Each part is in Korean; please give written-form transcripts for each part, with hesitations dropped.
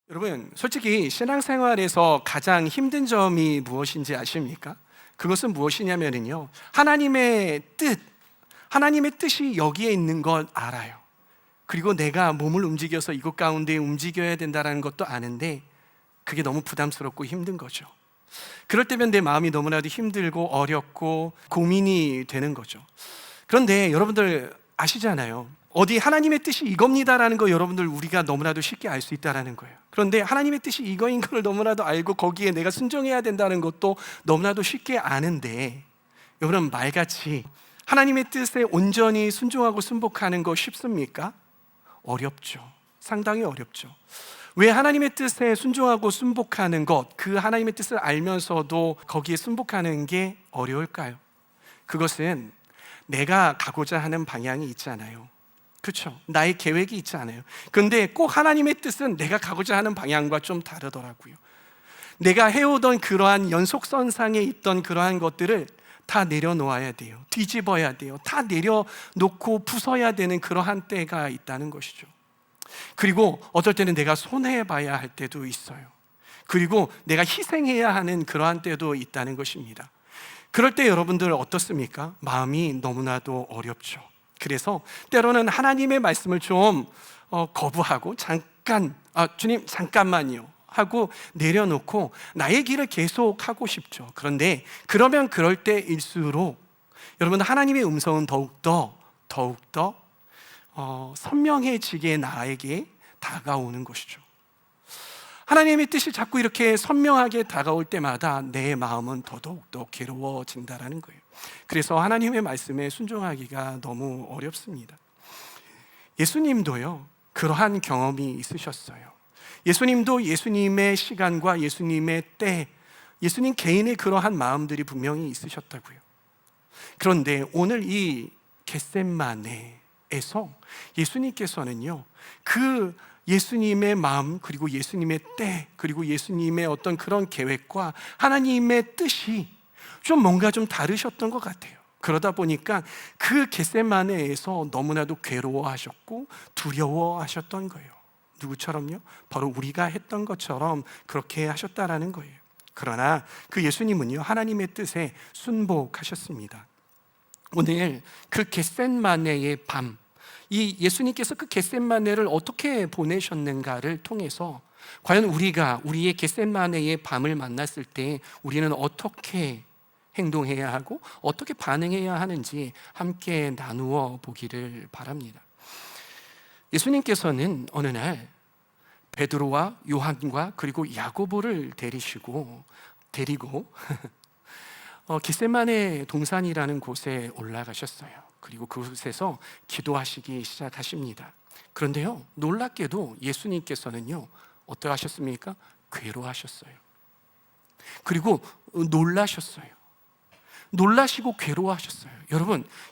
여러분, 솔직히 신앙생활에서 가장 힘든 점이 무엇인지 아십니까? 그것은 무엇이냐면요, 하나님의 뜻이 여기에 있는 걸 알아요. 그리고 내가 몸을 움직여서 이곳 가운데 움직여야 된다는 것도 아는데 그게 너무 부담스럽고 힘든 거죠. 그럴 때면 내 마음이 너무나도 힘들고 어렵고 고민이 되는 거죠. 그런데 여러분들 아시잖아요. 어디 하나님의 뜻이 이겁니다라는 거 여러분들 우리가 너무나도 쉽게 알 수 있다는 거예요. 그런데 하나님의 뜻이 이거인 걸 너무나도 알고 거기에 내가 순종해야 된다는 것도 너무나도 쉽게 아는데, 여러분 말같이 하나님의 뜻에 온전히 순종하고 순복하는 거 쉽습니까? 어렵죠. 상당히 어렵죠. 왜 하나님의 뜻에 순종하고 순복하는 것, 그 하나님의 뜻을 알면서도 거기에 순복하는 게 어려울까요? 그것은 내가 가고자 하는 방향이 있잖아요. 그렇죠? 나의 계획이 있지 않아요. 그런데 꼭 하나님의 뜻은 내가 가고자 하는 방향과 좀 다르더라고요. 내가 해오던 그러한 연속선상에 있던 그러한 것들을 다 내려놓아야 돼요. 뒤집어야 돼요. 다 내려놓고 부숴야 되는 그러한 때가 있다는 것이죠. 그리고 어떨 때는 내가 손해봐야 할 때도 있어요. 그리고 내가 희생해야 하는 그러한 때도 있다는 것입니다. 그럴 때 여러분들 어떻습니까? 마음이 너무나도 어렵죠. 그래서 때로는 하나님의 말씀을 좀 거부하고 주님 잠깐만요 하고 내려놓고 나의 길을 계속 하고 싶죠. 그런데 그러면 그럴 때일수록 여러분 하나님의 음성은 더욱더 선명해지게 나에게 다가오는 것이죠. 하나님의 뜻이 자꾸 이렇게 선명하게 다가올 때마다 내 마음은 더더욱더 괴로워진다는 거예요. 그래서 하나님의 말씀에 순종하기가 너무 어렵습니다. 예수님도요, 그러한 경험이 있으셨어요. 예수님도 예수님의 시간과 예수님의 때, 예수님 개인의 그러한 마음들이 분명히 있으셨다고요. 그런데 오늘 이 겟세마네에서 예수님께서는요, 그 예수님의 마음, 그리고 예수님의 때, 그리고 예수님의 어떤 그런 계획과 하나님의 뜻이 좀 뭔가 좀 다르셨던 것 같아요. 그러다 보니까 그 겟세마네에서 너무나도 괴로워하셨고 두려워하셨던 거예요. 누구처럼요? 바로 우리가 했던 것처럼 그렇게 하셨다라는 거예요. 그러나 그 예수님은요, 하나님의 뜻에 순복하셨습니다. 오늘 그 겟세마네의 밤, 이 예수님께서 그 겟세마네를 어떻게 보내셨는가를 통해서 과연 우리가 우리의 겟세마네의 밤을 만났을 때 우리는 어떻게 행동해야 하고 어떻게 반응해야 하는지 함께 나누어 보기를 바랍니다. 예수님께서는 어느 날 베드로와 요한과 그리고 야고보를 데리고 겟세마네 동산이라는 곳에 올라가셨어요. 그리고 그곳에서 기도하시기 시작하십니다. 그런데요, 놀랍게도 예수님께서는요, 어떻게 하셨습니까? 괴로워하셨어요. 그리고 놀라셨어요. 놀라시고 괴로워하셨어요.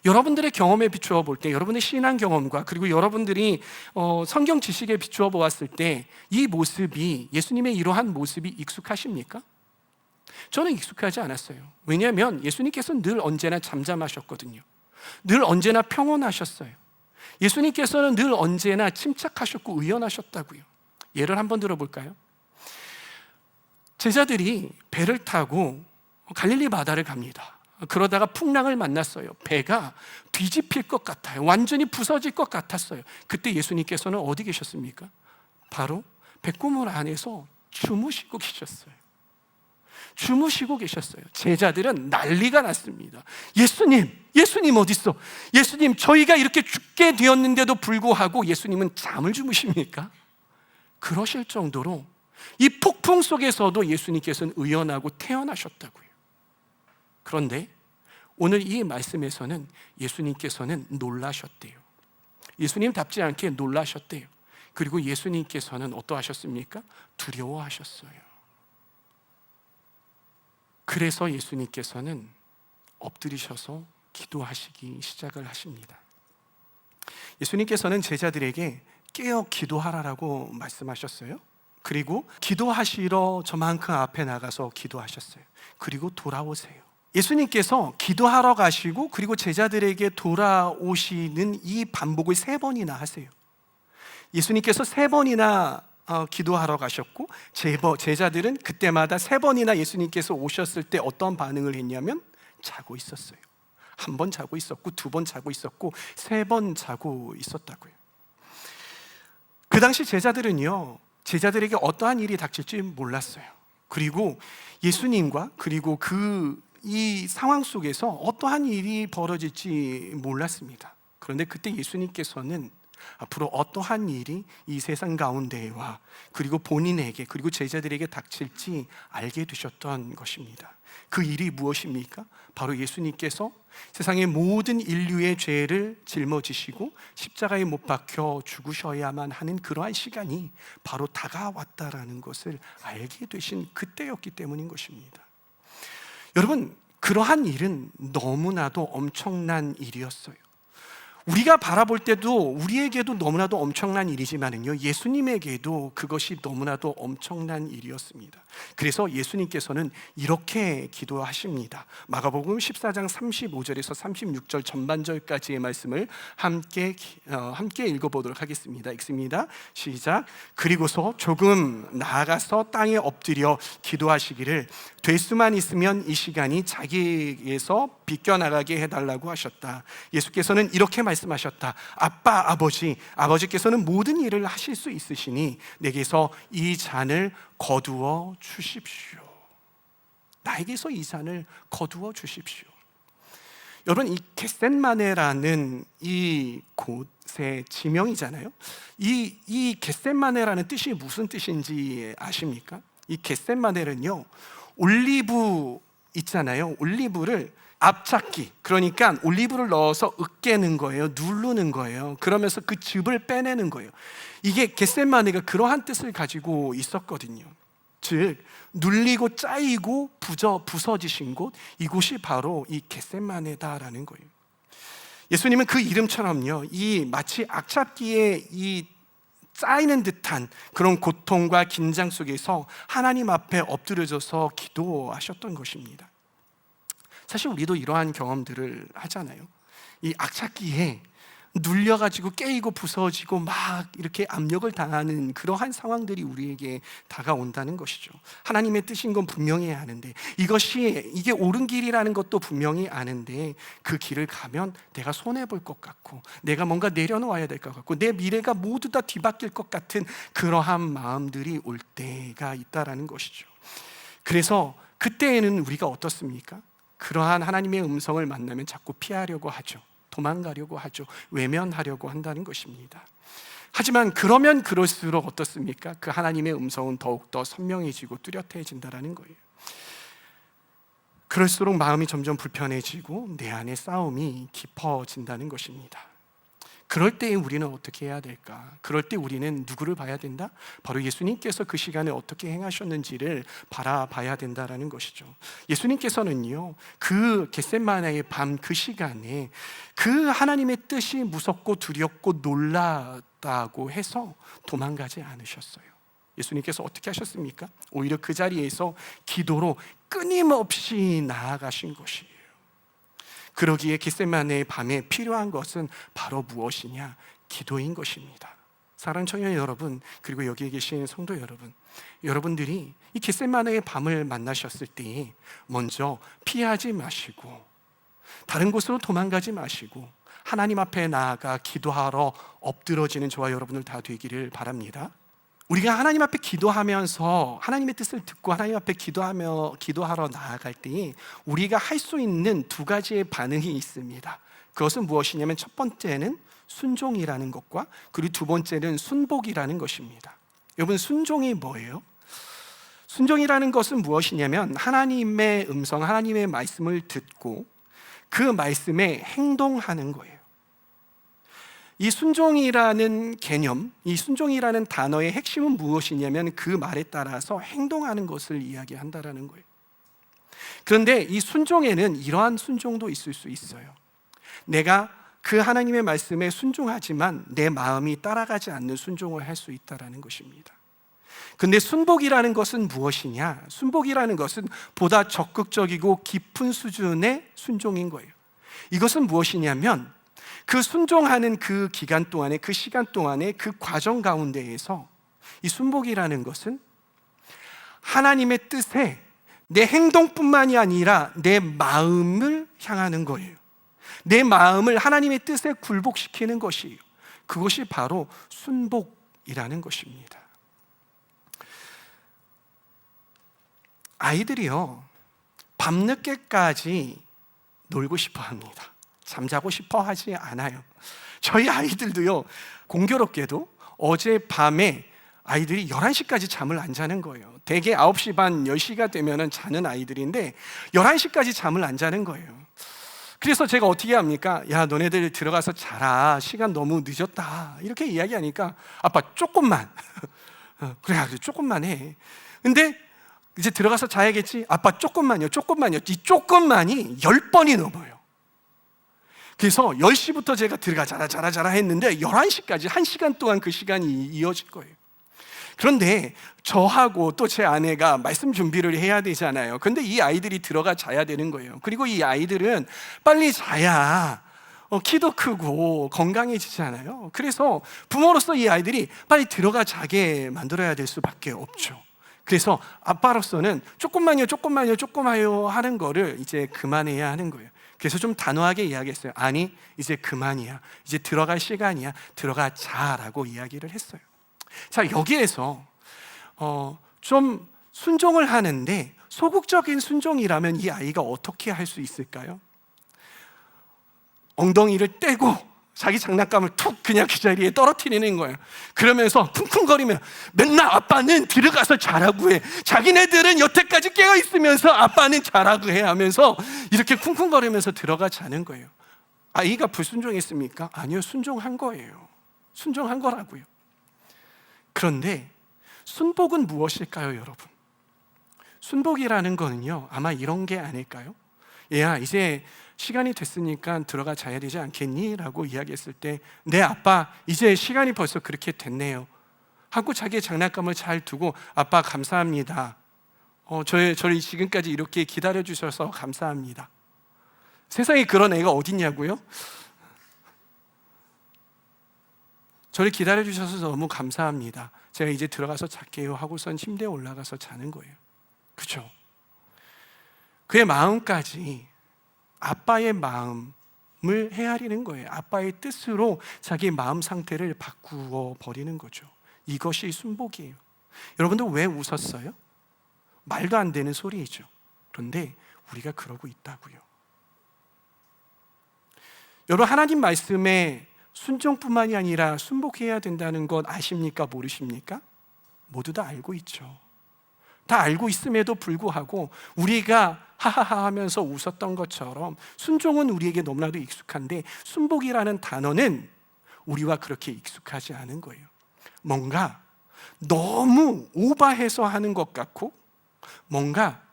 여러분들의 경험에 비추어 볼 때, 여러분의 신앙 경험과 그리고 여러분들이 성경 지식에 비추어 보았을 때 이 모습이, 예수님의 이러한 모습이 익숙하십니까? 저는 익숙하지 않았어요. 왜냐하면 예수님께서는 늘 언제나 잠잠하셨거든요. 늘 언제나 평온하셨어요. 예수님께서는 늘 언제나 침착하셨고 의연하셨다고요. 예를 한번 들어볼까요? 제자들이 배를 타고 갈릴리 바다를 갑니다. 그러다가 풍랑을 만났어요. 배가 뒤집힐 것 같아요. 완전히 부서질 것 같았어요. 그때 예수님께서는 어디 계셨습니까? 바로 배꼽물 안에서 주무시고 계셨어요. 제자들은 난리가 났습니다. 예수님 어디 있어? 예수님, 저희가 이렇게 죽게 되었는데도 불구하고 예수님은 잠을 주무십니까? 그러실 정도로 이 폭풍 속에서도 예수님께서는 의연하고 태어나셨다고요. 그런데 오늘 이 말씀에서는 예수님께서는 놀라셨대요. 예수님답지 않게 놀라셨대요. 그리고 예수님께서는 어떠하셨습니까? 두려워하셨어요. 그래서 예수님께서는 엎드리셔서 기도하시기 시작을 하십니다. 예수님께서는 제자들에게 깨어 기도하라라고 말씀하셨어요. 그리고 기도하시러 저만큼 앞에 나가서 기도하셨어요. 그리고 돌아오세요. 예수님께서 기도하러 가시고 그리고 제자들에게 돌아오시는 이 반복을 3번이나 하세요. 예수님께서 3번이나 기도하러 가셨고 제자들은 그때마다 3번이나 예수님께서 오셨을 때 어떤 반응을 했냐면 자고 있었어요. 1번 자고 있었고 2번 자고 있었고 3번 자고 있었다고요. 그 당시 제자들은요, 제자들에게 어떠한 일이 닥칠지 몰랐어요. 그리고 예수님과 그리고 이 상황 속에서 어떠한 일이 벌어질지 몰랐습니다. 그런데 그때 예수님께서는 앞으로 어떠한 일이 이 세상 가운데와 그리고 본인에게 그리고 제자들에게 닥칠지 알게 되셨던 것입니다. 그 일이 무엇입니까? 바로 예수님께서 세상의 모든 인류의 죄를 짊어지시고 십자가에 못 박혀 죽으셔야만 하는 그러한 시간이 바로 다가왔다라는 것을 알게 되신 그때였기 때문인 것입니다. 여러분, 그러한 일은 너무나도 엄청난 일이었어요. 우리가 바라볼 때도 우리에게도 너무나도 엄청난 일이지만은요, 예수님에게도 그것이 너무나도 엄청난 일이었습니다. 그래서 예수님께서는 이렇게 기도하십니다. 마가복음 14장 35절에서 36절 전반절까지의 말씀을 함께 읽어보도록 하겠습니다. 읽습니다. 시작. 그리고서 조금 나아가서 땅에 엎드려 기도하시기를 될 수만 있으면 이 시간이 자기에게서 비껴나가게 해달라고 하셨다. 예수께서는 이렇게 말씀하셨다. 아빠, 아버지께서는 모든 일을 하실 수 있으시니 내게서 이 잔을 거두어 주십시오. 나에게서 이 잔을 거두어 주십시오. 여러분, 이 겟셋마네라는 이 곳의 지명이잖아요. 이 겟셋마네라는 뜻이 무슨 뜻인지 아십니까? 이 겟셋마네는요, 올리브 있잖아요. 올리브를 앞잡기, 그러니까 올리브를 넣어서 으깨는 거예요. 누르는 거예요. 그러면서 그 즙을 빼내는 거예요. 이게 겟셋마네가 그러한 뜻을 가지고 있었거든요. 즉 눌리고 짜이고 부서지신 곳, 이곳이 바로 이 겟셋마네다라는 거예요. 예수님은 그 이름처럼요, 이 마치 악잡기에 이 쌓이는 듯한 그런 고통과 긴장 속에서 하나님 앞에 엎드려져서 기도하셨던 것입니다. 사실 우리도 이러한 경험들을 하잖아요. 이 악착기에 눌려가지고 깨이고 부서지고 막 이렇게 압력을 당하는 그러한 상황들이 우리에게 다가온다는 것이죠. 하나님의 뜻인 건 분명히 아는데, 이게 옳은 길이라는 것도 분명히 아는데, 그 길을 가면 내가 손해볼 것 같고 내가 뭔가 내려놓아야 될 것 같고 내 미래가 모두 다 뒤바뀔 것 같은 그러한 마음들이 올 때가 있다라는 것이죠. 그래서 그때에는 우리가 어떻습니까? 그러한 하나님의 음성을 만나면 자꾸 피하려고 하죠. 도망가려고 하죠. 외면하려고 한다는 것입니다. 하지만 그러면 그럴수록 어떻습니까? 그 하나님의 음성은 더욱더 선명해지고 뚜렷해진다는 거예요. 그럴수록 마음이 점점 불편해지고 내 안에 싸움이 깊어진다는 것입니다. 그럴 때 우리는 어떻게 해야 될까? 그럴 때 우리는 누구를 봐야 된다? 바로 예수님께서 그 시간에 어떻게 행하셨는지를 바라봐야 된다는 것이죠. 예수님께서는요, 그 겟셋마네의 밤 그 시간에 그 하나님의 뜻이 무섭고 두렵고 놀랐다고 해서 도망가지 않으셨어요. 예수님께서 어떻게 하셨습니까? 오히려 그 자리에서 기도로 끊임없이 나아가신 것이에요. 그러기에 겟셋마네의 밤에 필요한 것은 바로 무엇이냐? 기도인 것입니다. 사랑하는 청년 여러분, 그리고 여기에 계신 성도 여러분, 여러분들이 이 겟셋마네의 밤을 만나셨을 때 먼저 피하지 마시고 다른 곳으로 도망가지 마시고 하나님 앞에 나아가 기도하러 엎드러지는 저와 여러분들 다 되기를 바랍니다. 우리가 하나님 앞에 기도하면서 하나님의 뜻을 듣고 하나님 앞에 기도하러 나아갈 때 우리가 할 수 있는 2가지의 반응이 있습니다. 그것은 무엇이냐면 첫 번째는 순종이라는 것과 그리고 2번째는 순복이라는 것입니다. 여러분, 순종이 뭐예요? 순종이라는 것은 무엇이냐면 하나님의 음성, 하나님의 말씀을 듣고 그 말씀에 행동하는 거예요. 이 순종이라는 개념, 이 순종이라는 단어의 핵심은 무엇이냐면 그 말에 따라서 행동하는 것을 이야기한다라는 거예요. 그런데 이 순종에는 이러한 순종도 있을 수 있어요. 내가 그 하나님의 말씀에 순종하지만 내 마음이 따라가지 않는 순종을 할 수 있다라는 것입니다. 근데 순복이라는 것은 무엇이냐? 순복이라는 것은 보다 적극적이고 깊은 수준의 순종인 거예요. 이것은 무엇이냐면 그 순종하는 그 기간 동안에, 그 시간 동안에 그 과정 가운데에서 이 순복이라는 것은 하나님의 뜻에 내 행동뿐만이 아니라 내 마음을 향하는 거예요. 내 마음을 하나님의 뜻에 굴복시키는 것이에요. 그것이 바로 순복이라는 것입니다. 아이들이요, 밤늦게까지 놀고 싶어 합니다. 잠자고 싶어 하지 않아요. 저희 아이들도요, 공교롭게도 어젯밤에 아이들이 11시까지 잠을 안 자는 거예요. 대개 9시 반, 10시가 되면 자는 아이들인데 11시까지 잠을 안 자는 거예요. 그래서 제가 어떻게 합니까? 야, 너네들 들어가서 자라. 시간 너무 늦었다. 이렇게 이야기하니까 아빠 조금만. 그래, 조금만 해. 근데 이제 들어가서 자야겠지? 아빠 조금만요. 이 조금만이 10번이 넘어요. 그래서 10시부터 제가 들어가 자라 했는데 11시까지 1시간 동안 그 시간이 이어질 거예요. 그런데 저하고 또 제 아내가 말씀 준비를 해야 되잖아요. 근데 이 아이들이 들어가 자야 되는 거예요. 그리고 이 아이들은 빨리 자야 키도 크고 건강해지잖아요. 그래서 부모로서 이 아이들이 빨리 들어가 자게 만들어야 될 수밖에 없죠. 그래서 아빠로서는 조금만요 하는 거를 이제 그만해야 하는 거예요. 그래서 좀 단호하게 이야기했어요. 아니, 이제 그만이야. 이제 들어갈 시간이야. 들어가 자라고 이야기를 했어요. 자, 여기에서 좀 순종을 하는데 소극적인 순종이라면 이 아이가 어떻게 할 수 있을까요? 엉덩이를 떼고 자기 장난감을 툭 그냥 그 자리에 떨어뜨리는 거예요. 그러면서 쿵쿵거리며 맨날 아빠는 들어가서 자라고 해. 자기네들은 여태까지 깨어 있으면서 아빠는 자라고 해 하면서 이렇게 쿵쿵거리면서 들어가 자는 거예요. 아이가 불순종했습니까? 아니요, 순종한 거예요. 순종한 거라고요. 그런데 순복은 무엇일까요, 여러분? 순복이라는 거는요, 아마 이런 게 아닐까요? 얘야, 이제 시간이 됐으니까 들어가 자야 되지 않겠니? 라고 이야기했을 때, 네 아빠, 이제 시간이 벌써 그렇게 됐네요 하고 자기의 장난감을 잘 두고, 아빠 감사합니다. 저를 지금까지 이렇게 기다려주셔서 감사합니다. 세상에 그런 애가 어딨냐고요? 저를 기다려주셔서 너무 감사합니다. 제가 이제 들어가서 잘게요 하고선 침대에 올라가서 자는 거예요. 그렇죠? 그의 마음까지 아빠의 마음을 헤아리는 거예요. 아빠의 뜻으로 자기 마음 상태를 바꾸어 버리는 거죠. 이것이 순복이에요. 여러분들 왜 웃었어요? 말도 안 되는 소리이죠. 그런데 우리가 그러고 있다고요. 여러분, 하나님 말씀에 순종뿐만이 아니라 순복해야 된다는 것 아십니까? 모르십니까? 모두 다 알고 있죠. 다 알고 있음에도 불구하고 우리가 하하하 하면서 웃었던 것처럼 순종은 우리에게 너무나도 익숙한데 순복이라는 단어는 우리와 그렇게 익숙하지 않은 거예요. 뭔가 너무 오버해서 하는 것 같고 뭔가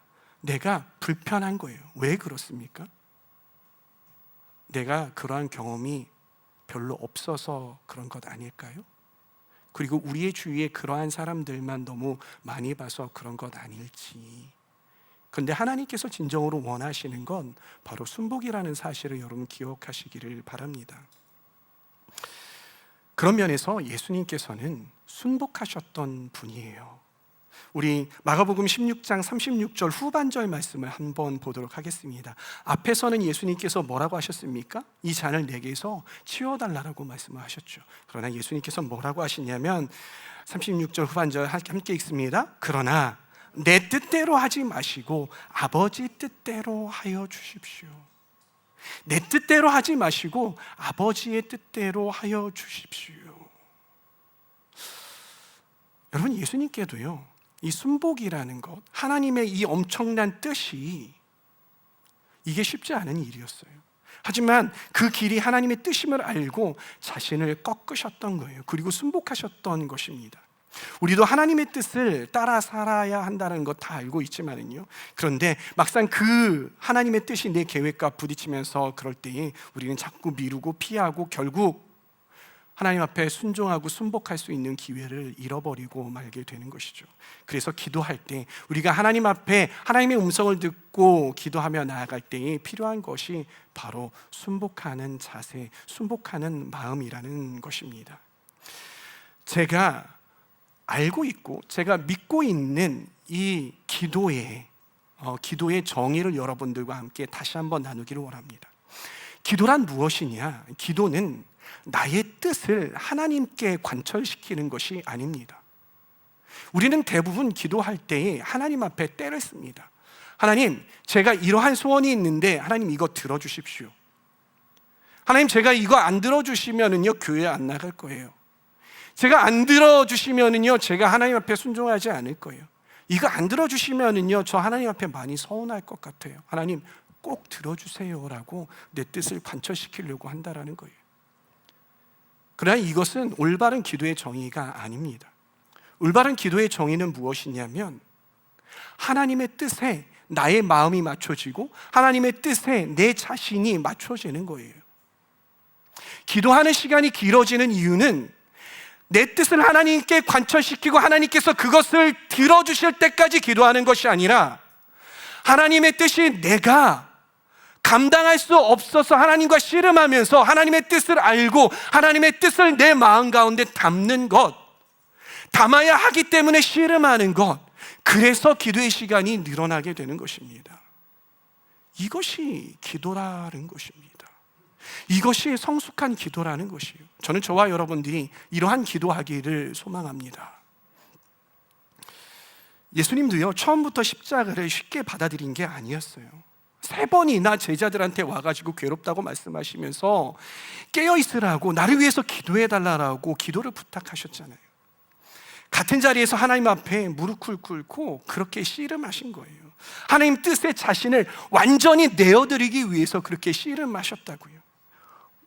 내가 불편한 거예요. 왜 그렇습니까? 내가 그러한 경험이 별로 없어서 그런 것 아닐까요? 그리고 우리의 주위에 그러한 사람들만 너무 많이 봐서 그런 것 아닐지. 그런데 하나님께서 진정으로 원하시는 건 바로 순복이라는 사실을 여러분 기억하시기를 바랍니다. 그런 면에서 예수님께서는 순복하셨던 분이에요. 우리 마가복음 16장 36절 후반절 말씀을 한번 보도록 하겠습니다. 앞에서는 예수님께서 뭐라고 하셨습니까? 이 잔을 내게서 치워달라고 말씀을 하셨죠. 그러나 예수님께서 뭐라고 하시냐면 36절 후반절 함께 읽습니다. 그러나 내 뜻대로 하지 마시고 아버지 뜻대로 하여 주십시오. 내 뜻대로 하지 마시고 아버지의 뜻대로 하여 주십시오. 여러분, 예수님께도요, 이 순복이라는 것, 하나님의 이 엄청난 뜻이 이게 쉽지 않은 일이었어요. 하지만 그 길이 하나님의 뜻임을 알고 자신을 꺾으셨던 거예요. 그리고 순복하셨던 것입니다. 우리도 하나님의 뜻을 따라 살아야 한다는 것 다 알고 있지만은요, 그런데 막상 그 하나님의 뜻이 내 계획과 부딪히면서 그럴 때에 우리는 자꾸 미루고 피하고 결국 하나님 앞에 순종하고 순복할 수 있는 기회를 잃어버리고 말게 되는 것이죠. 그래서 기도할 때 우리가 하나님 앞에 하나님의 음성을 듣고 기도하며 나아갈 때에 필요한 것이 바로 순복하는 자세, 순복하는 마음이라는 것입니다. 제가 알고 있고 제가 믿고 있는 이 기도의 정의를 여러분들과 함께 다시 한번 나누기를 원합니다. 기도란 무엇이냐? 기도는 나의 뜻을 하나님께 관철시키는 것이 아닙니다. 우리는 대부분 기도할 때에 하나님 앞에 때를 씁니다. 하나님, 제가 이러한 소원이 있는데 하나님 이거 들어주십시오. 하나님, 제가 이거 안 들어주시면은요 교회 안 나갈 거예요. 제가 안 들어주시면은요 제가 하나님 앞에 순종하지 않을 거예요. 이거 안 들어주시면은요 저 하나님 앞에 많이 서운할 것 같아요. 하나님 꼭 들어주세요라고 내 뜻을 관철시키려고 한다라는 거예요. 그러나 이것은 올바른 기도의 정의가 아닙니다. 올바른 기도의 정의는 무엇이냐면 하나님의 뜻에 나의 마음이 맞춰지고 하나님의 뜻에 내 자신이 맞춰지는 거예요. 기도하는 시간이 길어지는 이유는 내 뜻을 하나님께 관철시키고 하나님께서 그것을 들어주실 때까지 기도하는 것이 아니라 하나님의 뜻이 내가 감당할 수 없어서 하나님과 씨름하면서 하나님의 뜻을 알고 하나님의 뜻을 내 마음 가운데 담는 것, 담아야 하기 때문에 씨름하는 것, 그래서 기도의 시간이 늘어나게 되는 것입니다. 이것이 기도라는 것입니다. 이것이 성숙한 기도라는 것이에요. 저는 저와 여러분들이 이러한 기도하기를 소망합니다. 예수님도요 처음부터 십자가를 쉽게 받아들인 게 아니었어요. 3번이나 제자들한테 와가지고 괴롭다고 말씀하시면서 깨어있으라고, 나를 위해서 기도해달라고 기도를 부탁하셨잖아요. 같은 자리에서 하나님 앞에 무릎 꿇고 그렇게 씨름하신 거예요. 하나님 뜻에 자신을 완전히 내어드리기 위해서 그렇게 씨름하셨다고요.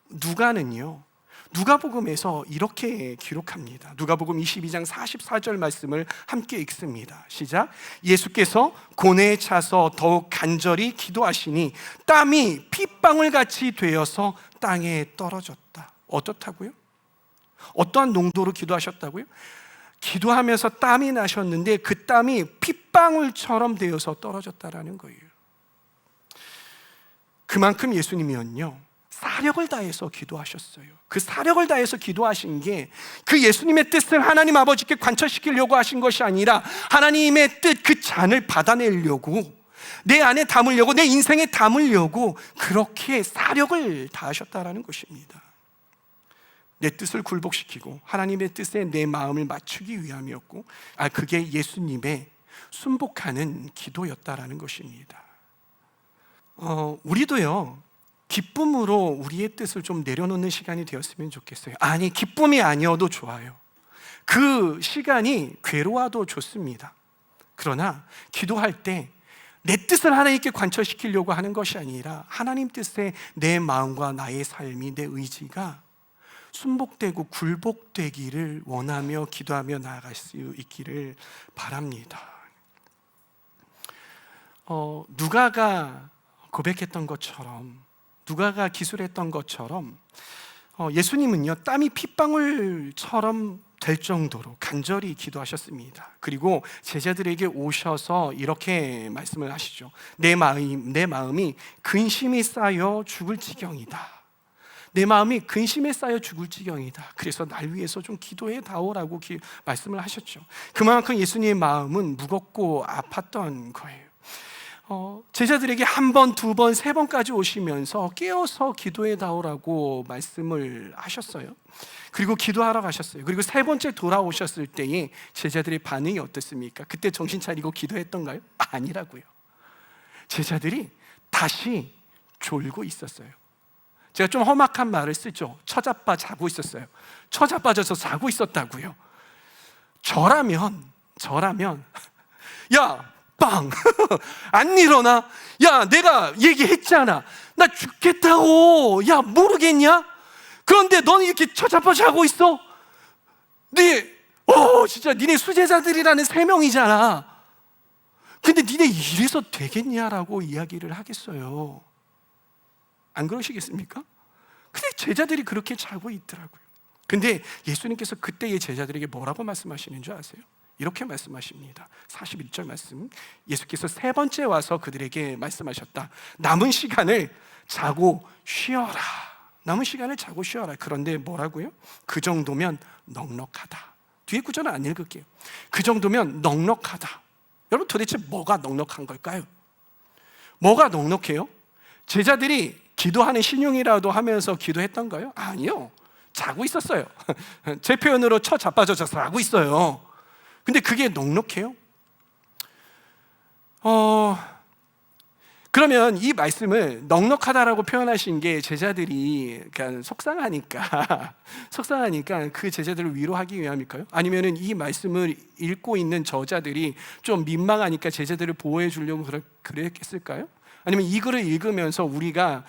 누가는요, 누가복음에서 이렇게 기록합니다. 누가복음 22장 44절 말씀을 함께 읽습니다. 시작. 예수께서 고뇌에 차서 더욱 간절히 기도하시니 땀이 핏방울같이 되어서 땅에 떨어졌다. 어떻다고요? 어떠한 농도로 기도하셨다고요? 기도하면서 땀이 나셨는데 그 땀이 핏방울처럼 되어서 떨어졌다라는 거예요. 그만큼 예수님이요 사력을 다해서 기도하셨어요. 그 사력을 다해서 기도하신 게 그 예수님의 뜻을 하나님 아버지께 관철시키려고 하신 것이 아니라 하나님의 뜻, 그 잔을 받아내려고, 내 안에 담으려고, 내 인생에 담으려고 그렇게 사력을 다하셨다라는 것입니다. 내 뜻을 굴복시키고 하나님의 뜻에 내 마음을 맞추기 위함이었고, 그게 예수님의 순복하는 기도였다라는 것입니다. 우리도요 기쁨으로 우리의 뜻을 좀 내려놓는 시간이 되었으면 좋겠어요. 아니, 기쁨이 아니어도 좋아요. 그 시간이 괴로워도 좋습니다. 그러나 기도할 때 내 뜻을 하나님께 관철시키려고 하는 것이 아니라 하나님 뜻에 내 마음과 나의 삶이, 내 의지가 순복되고 굴복되기를 원하며 기도하며 나아갈 수 있기를 바랍니다. 누가가 고백했던 것처럼, 누가가 기술했던 것처럼 예수님은요 땀이 핏방울처럼 될 정도로 간절히 기도하셨습니다. 그리고 제자들에게 오셔서 이렇게 말씀을 하시죠. 내 마음이 근심이 쌓여 죽을 지경이다. 내 마음이 근심에 쌓여 죽을 지경이다. 그래서 날 위해서 좀 기도해 다오라고 말씀을 하셨죠. 그만큼 예수님의 마음은 무겁고 아팠던 거예요. 제자들에게 1번, 2번, 3번까지 오시면서 깨어서 기도해 다오라고 말씀을 하셨어요. 그리고 기도하러 가셨어요. 그리고 3번째 돌아오셨을 때에 제자들의 반응이 어떻습니까? 그때 정신 차리고 기도했던가요? 아니라고요. 제자들이 다시 졸고 있었어요. 제가 좀 험악한 말을 쓰죠. 처자빠 자고 있었어요. 처자 빠져서 자고 있었다고요. 저라면 야, 빵! 안 일어나? 야, 내가 얘기했잖아. 나 죽겠다고. 야, 모르겠냐? 그런데 너는 이렇게 처자빠 자고 있어? 진짜 니네 수제자들이라는 3명이잖아. 근데 니네 이래서 되겠냐라고 이야기를 하겠어요. 안 그러시겠습니까? 근데 제자들이 그렇게 자고 있더라고요. 근데 예수님께서 그때의 제자들에게 뭐라고 말씀하시는 줄 아세요? 이렇게 말씀하십니다. 41절 말씀. 예수께서 3번째 와서 그들에게 말씀하셨다. 남은 시간을 자고 쉬어라. 남은 시간을 자고 쉬어라. 그런데 뭐라고요? 그 정도면 넉넉하다. 뒤에 구절은 안 읽을게요. 그 정도면 넉넉하다. 여러분 도대체 뭐가 넉넉한 걸까요? 뭐가 넉넉해요? 제자들이 기도하는 신용이라도 하면서 기도했던가요? 아니요. 자고 있었어요. 제 표현으로 처 자빠져서 자고 있어요. 근데 그게 넉넉해요? 그러면 이 말씀을 넉넉하다라고 표현하신 게 제자들이 그러니까 속상하니까 그 제자들을 위로하기 위함일까요? 아니면은 이 말씀을 읽고 있는 저자들이 좀 민망하니까 제자들을 보호해 주려고 그랬을까요? 아니면 이 글을 읽으면서 우리가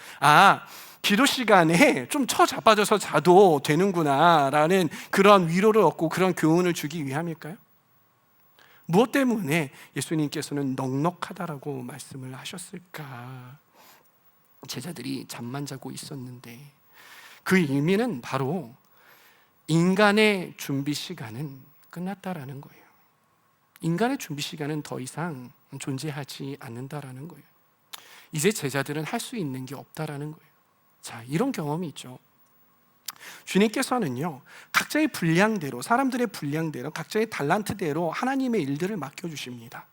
기도 시간에 좀 처자빠져서 자도 되는구나라는 그런 위로를 얻고 그런 교훈을 주기 위함일까요? 무엇 때문에 예수님께서는 넉넉하다라고 말씀을 하셨을까? 제자들이 잠만 자고 있었는데 그 의미는 바로 인간의 준비 시간은 끝났다라는 거예요. 인간의 준비 시간은 더 이상 존재하지 않는다라는 거예요. 이제 제자들은 할 수 있는 게 없다라는 거예요. 자, 이런 경험이 있죠. 주님께서는요, 각자의 분량대로, 사람들의 분량대로, 각자의 달란트대로 하나님의 일들을 맡겨주십니다.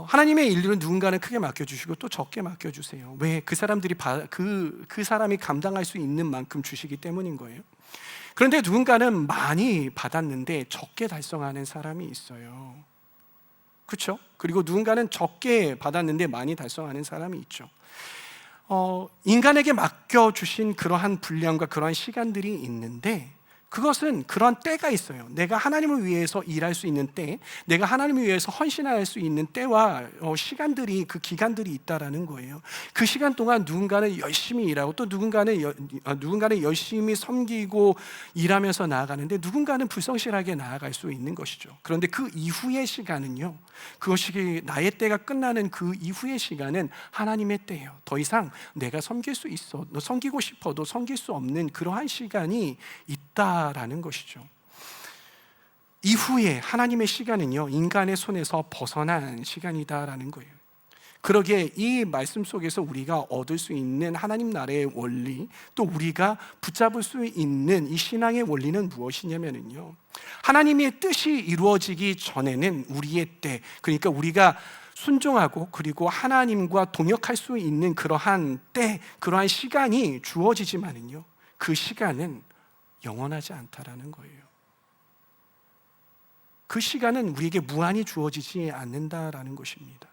하나님의 일들은 누군가는 크게 맡겨주시고 또 적게 맡겨주세요. 왜? 그 사람들이 그 사람이 감당할 수 있는 만큼 주시기 때문인 거예요. 그런데 누군가는 많이 받았는데 적게 달성하는 사람이 있어요. 그렇죠? 그리고 누군가는 적게 받았는데 많이 달성하는 사람이 있죠. 인간에게 맡겨주신 그러한 분량과 그러한 시간들이 있는데 그것은 그런 때가 있어요. 내가 하나님을 위해서 일할 수 있는 때, 내가 하나님을 위해서 헌신할 수 있는 때와 시간들이, 그 기간들이 있다라는 거예요. 그 시간 동안 누군가는 열심히 일하고 또 누군가는 열심히 섬기고 일하면서 나아가는데 누군가는 불성실하게 나아갈 수 있는 것이죠. 그런데 그 이후의 시간은요, 그것이 나의 때가 끝나는 그 이후의 시간은 하나님의 때예요. 더 이상 내가 섬길 수 있어, 너 섬기고 싶어도 섬길 수 없는 그러한 시간이 있다라는 것이죠. 이후에 하나님의 시간은요, 인간의 손에서 벗어난 시간이다라는 거예요. 그러기에 이 말씀 속에서 우리가 얻을 수 있는 하나님 나라의 원리, 또 우리가 붙잡을 수 있는 이 신앙의 원리는 무엇이냐면요, 하나님의 뜻이 이루어지기 전에는 우리의 때, 그러니까 우리가 순종하고 그리고 하나님과 동역할 수 있는 그러한 때, 그러한 시간이 주어지지만은요, 그 시간은 영원하지 않다라는 거예요. 그 시간은 우리에게 무한히 주어지지 않는다라는 것입니다.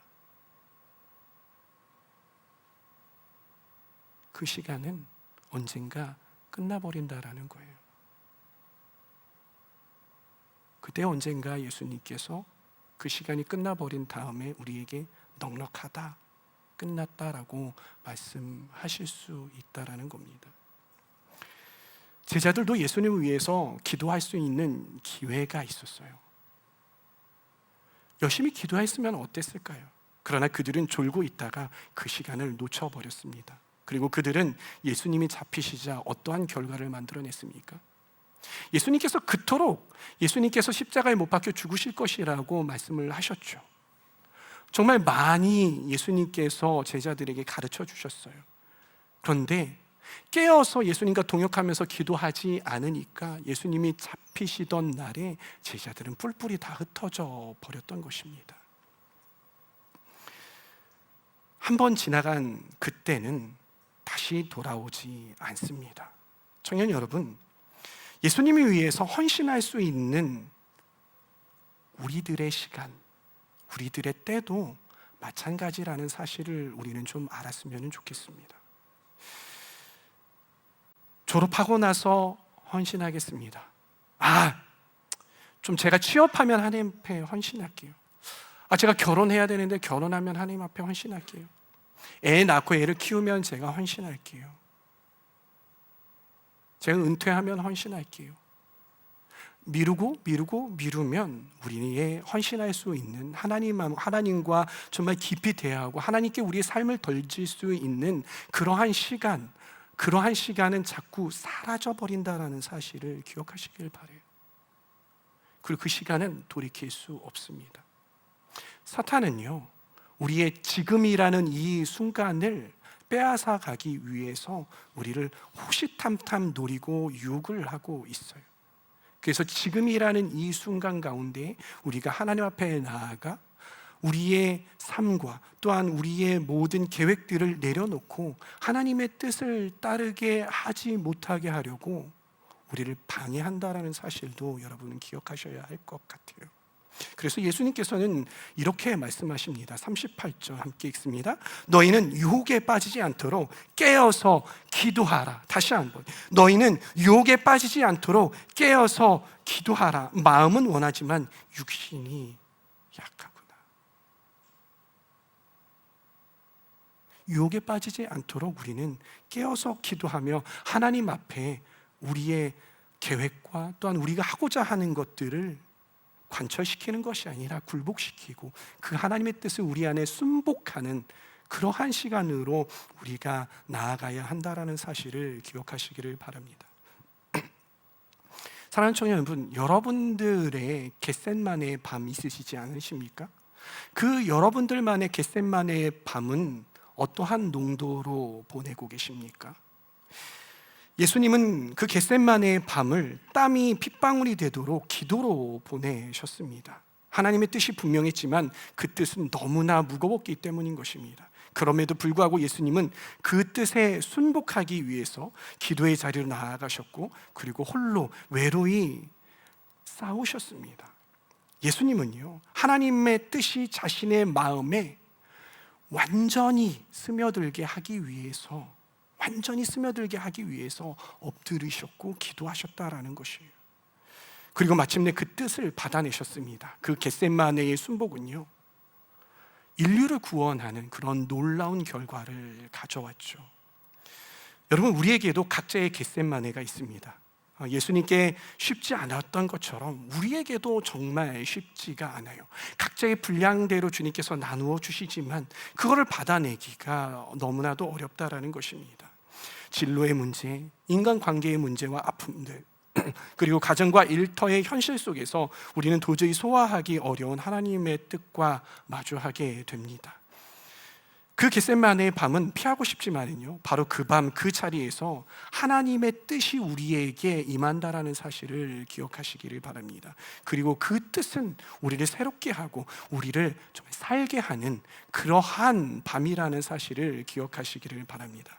그 시간은 언젠가 끝나버린다라는 거예요. 그때 언젠가 예수님께서 그 시간이 끝나버린 다음에 우리에게 넉넉하다, 끝났다라고 말씀하실 수 있다라는 겁니다. 제자들도 예수님을 위해서 기도할 수 있는 기회가 있었어요. 열심히 기도했으면 어땠을까요? 그러나 그들은 졸고 있다가 그 시간을 놓쳐버렸습니다. 그리고 그들은 예수님이 잡히시자 어떠한 결과를 만들어냈습니까? 예수님께서 그토록 예수님께서 십자가에 못 박혀 죽으실 것이라고 말씀을 하셨죠. 정말 많이 예수님께서 제자들에게 가르쳐 주셨어요. 그런데 깨어서 예수님과 동역하면서 기도하지 않으니까 예수님이 잡히시던 날에 제자들은 뿔뿔이 다 흩어져 버렸던 것입니다. 한번 지나간 그때는 다시 돌아오지 않습니다. 청년 여러분, 예수님을 위해서 헌신할 수 있는 우리들의 시간, 우리들의 때도 마찬가지라는 사실을 우리는 좀 알았으면 좋겠습니다. 졸업하고 나서 헌신하겠습니다. 좀 제가 취업하면 하나님 앞에 헌신할게요. 제가 결혼해야 되는데 결혼하면 하나님 앞에 헌신할게요. 애 낳고 애를 키우면 제가 헌신할게요. 제가 은퇴하면 헌신할게요. 미루면 우리의 헌신할 수 있는 하나님과 정말 깊이 대화하고 하나님께 우리의 삶을 던질 수 있는 그러한 시간은 자꾸 사라져버린다는 사실을 기억하시길 바라요. 그리고 그 시간은 돌이킬 수 없습니다. 사탄은요, 우리의 지금이라는 이 순간을 빼앗아 가기 위해서 우리를 호시탐탐 노리고 유혹을 하고 있어요. 그래서 지금이라는 이 순간 가운데 우리가 하나님 앞에 나아가 우리의 삶과 또한 우리의 모든 계획들을 내려놓고 하나님의 뜻을 따르게 하지 못하게 하려고 우리를 방해한다라는 사실도 여러분은 기억하셔야 할 것 같아요. 그래서 예수님께서는 이렇게 말씀하십니다. 38절 함께 읽습니다. 너희는 유혹에 빠지지 않도록 깨어서 기도하라. 다시 한번, 너희는 유혹에 빠지지 않도록 깨어서 기도하라. 마음은 원하지만 육신이 약하구나. 유혹에 빠지지 않도록 우리는 깨어서 기도하며 하나님 앞에 우리의 계획과 또한 우리가 하고자 하는 것들을 관철시키는 것이 아니라 굴복시키고 그 하나님의 뜻을 우리 안에 순복하는 그러한 시간으로 우리가 나아가야 한다라는 사실을 기억하시기를 바랍니다. 사랑하는 청년 여러분, 여러분들의 겟셋만의 밤 있으시지 않으십니까? 그 여러분들만의 겟셋만의 밤은 어떠한 농도로 보내고 계십니까? 예수님은 그 겟셋마네의 밤을 땀이 핏방울이 되도록 기도로 보내셨습니다. 하나님의 뜻이 분명했지만 그 뜻은 너무나 무거웠기 때문인 것입니다. 그럼에도 불구하고 예수님은 그 뜻에 순복하기 위해서 기도의 자리로 나아가셨고 그리고 홀로 외로이 싸우셨습니다. 예수님은요, 하나님의 뜻이 자신의 마음에 완전히 스며들게 하기 위해서 엎드리셨고 기도하셨다라는 것이에요. 그리고 마침내 그 뜻을 받아내셨습니다. 그 겟셋마네의 순복은요, 인류를 구원하는 그런 놀라운 결과를 가져왔죠. 여러분, 우리에게도 각자의 겟셋마네가 있습니다. 예수님께 쉽지 않았던 것처럼 우리에게도 정말 쉽지가 않아요. 각자의 분량대로 주님께서 나누어 주시지만 그거를 받아내기가 너무나도 어렵다라는 것입니다. 진로의 문제, 인간관계의 문제와 아픔들, 그리고 가정과 일터의 현실 속에서 우리는 도저히 소화하기 어려운 하나님의 뜻과 마주하게 됩니다. 그 겟셋마네의 밤은 피하고 싶지만요, 바로 그 밤 그 자리에서 하나님의 뜻이 우리에게 임한다라는 사실을 기억하시기를 바랍니다. 그리고 그 뜻은 우리를 새롭게 하고 우리를 좀 살게 하는 그러한 밤이라는 사실을 기억하시기를 바랍니다.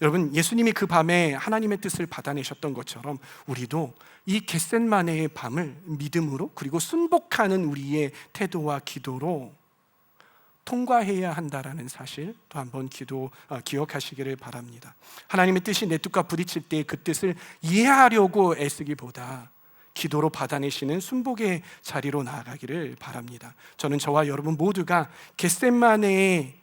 여러분, 예수님이 그 밤에 하나님의 뜻을 받아내셨던 것처럼 우리도 이 겟셋마네의 밤을 믿음으로 그리고 순복하는 우리의 태도와 기도로 통과해야 한다라는 사실 또 한번 기억하시기를 바랍니다. 하나님의 뜻이 내 뜻과 부딪힐 때 그 뜻을 이해하려고 애쓰기보다 기도로 받아내시는 순복의 자리로 나아가기를 바랍니다. 저는 저와 여러분 모두가 겟셋마네의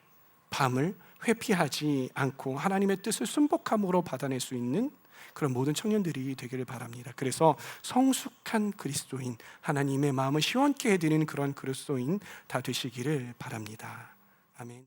밤을 회피하지 않고 하나님의 뜻을 순복함으로 받아낼 수 있는 그런 모든 청년들이 되기를 바랍니다. 그래서 성숙한 그리스도인, 하나님의 마음을 시원케 해드리는 그런 그리스도인 다 되시기를 바랍니다. 아멘.